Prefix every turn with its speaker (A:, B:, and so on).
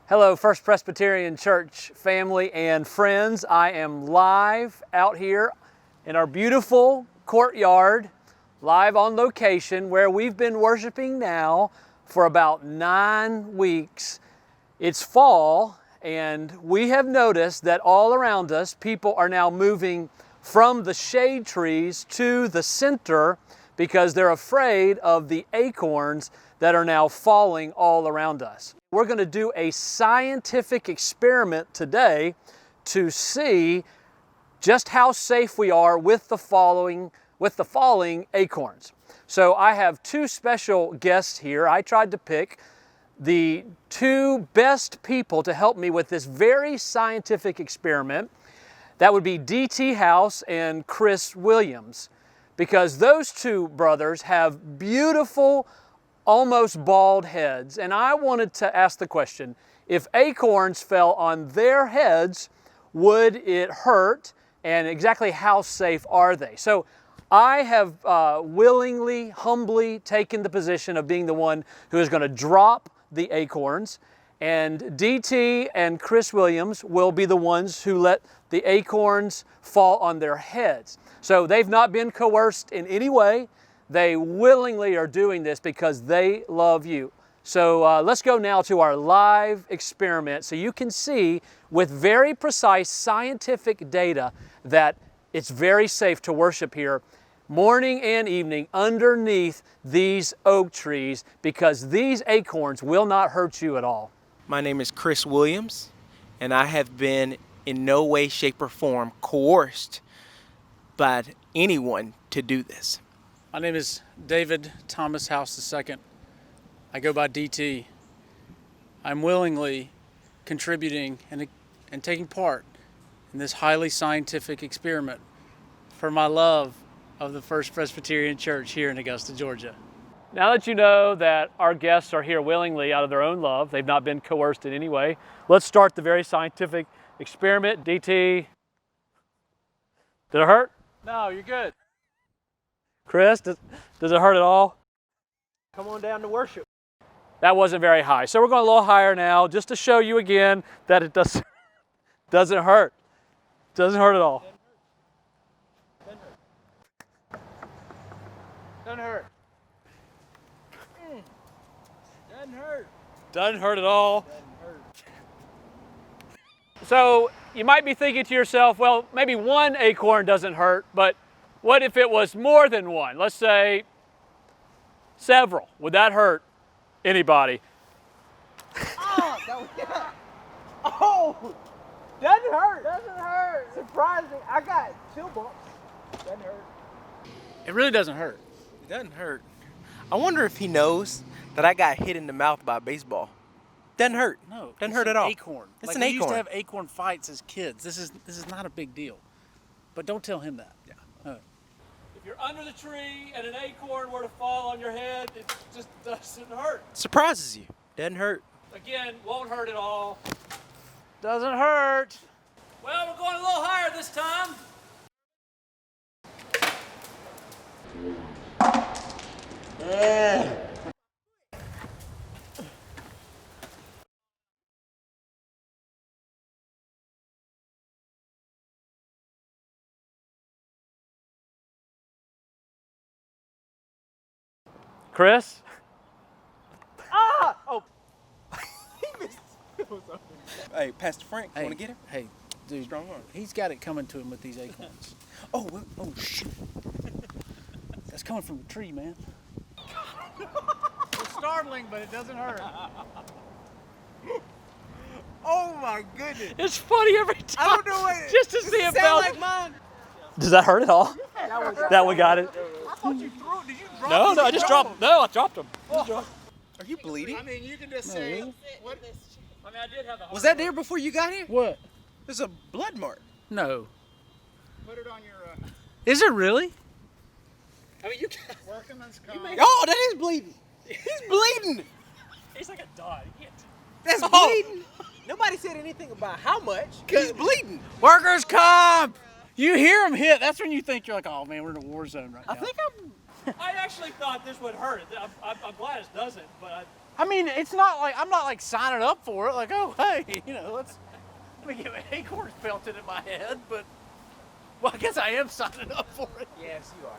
A: Hello, First Presbyterian Church family and friends. I am live out here in our beautiful courtyard, live on location where we've been worshiping now for about 9 weeks. It's fall, and we have noticed that all around us, people are now moving from the shade trees to the center because they're afraid of the acorns that are now falling all around us. We're going to do a scientific experiment today to see just how safe we are with the falling acorns. So I have two special guests here. I tried to pick the two best people to help me with this very scientific experiment. That would be D.T. House and Chris Williams, because those two brothers have beautiful, almost bald heads. And I wanted to ask the question, if acorns fell on their heads, would it hurt? And exactly how safe are they? So I have willingly, humbly taken the position of being the one who is going to drop the acorns. And DT and Chris Williams will be the ones who let the acorns fall on their heads. So they've not been coerced in any way. They willingly are doing this because they love you. So let's go now to our live experiment so you can see with very precise scientific data that it's very safe to worship here morning and evening underneath these oak trees, because these acorns will not hurt you at all.
B: My name is Chris Williams, and I have been in no way, shape, or form coerced by anyone to do this.
C: My name is David Thomas House II. I go by DT. I'm willingly contributing and taking part in this highly scientific experiment for my love of the First Presbyterian Church here in Augusta, Georgia.
A: Now that you know that our guests are here willingly out of their own love, they've not been coerced in any way, let's start the very scientific experiment. DT, did it hurt?
C: No, you're good.
A: Chris, does it hurt at all?
B: Come on down to worship.
A: That wasn't very high. So we're going a little higher now just to show you again that it doesn't hurt. Doesn't hurt at all.
C: Doesn't hurt. Doesn't hurt.
A: Doesn't hurt at all. So you might be thinking to yourself, well, maybe one acorn doesn't hurt, but what if it was more than one? Let's say several. Would that hurt anybody?
B: Oh, doesn't hurt. Doesn't hurt. Surprising. I got chill bumps. Doesn't hurt.
C: It really doesn't hurt.
B: It doesn't hurt. I wonder if he knows that I got hit in the mouth by a baseball. Doesn't hurt.
C: No,
B: doesn't hurt at all.
C: Acorn.
B: It's
C: like
B: an
C: we
B: acorn.
C: used to have acorn fights as kids. This is not a big deal. But don't tell him that.
B: Yeah.
C: No.
A: If you're under the tree and an acorn were to fall on your head, it just doesn't hurt.
B: Surprises you. Doesn't hurt.
A: Again, won't hurt at all.
C: Doesn't hurt.
A: Well, we're going a little higher this time. Chris?
B: Hey, Pastor Frank,
C: Hey,
B: want to get him?
C: Hey, dude,
B: Strong arm.
C: he's got it coming to him with these acorns.
B: Oh, shoot.
C: That's coming from the tree, man. It's startling, but it doesn't hurt.
B: Oh my goodness.
A: It's funny every time.
B: I don't know what.
A: Just to see it
B: sound
A: bounce.
B: like mine.
A: Does that hurt at all? That one got it.
B: I thought you threw it. Did you drop
A: No,
B: it?
A: no, I just dropped. No, I dropped them.
B: Are you bleeding?
D: I mean, you can just say, what?
A: I mean, I did have the
B: Was that there before you got here?
C: What?
B: There's a blood mark.
C: No.
D: Put it on your
C: Is it really?
A: I mean, you can't.
D: workman's comp.
B: Oh, that is bleeding. He's bleeding.
A: He's like a dog. You can't.
B: That's
A: Oh.
B: bleeding. Nobody said anything about how much. He's bleeding.
C: Workers' comp! You hear him hit, that's when you think you're like, oh man, we're in a war zone right now.
B: I think I'm.
A: I actually thought this would hurt. I'm glad it doesn't, but
C: I mean, it's not like I'm not like signing up for it. Like, oh, hey, let me get acorns pelted in my head. But well, I guess I am signing up for it.
B: Yes, you are.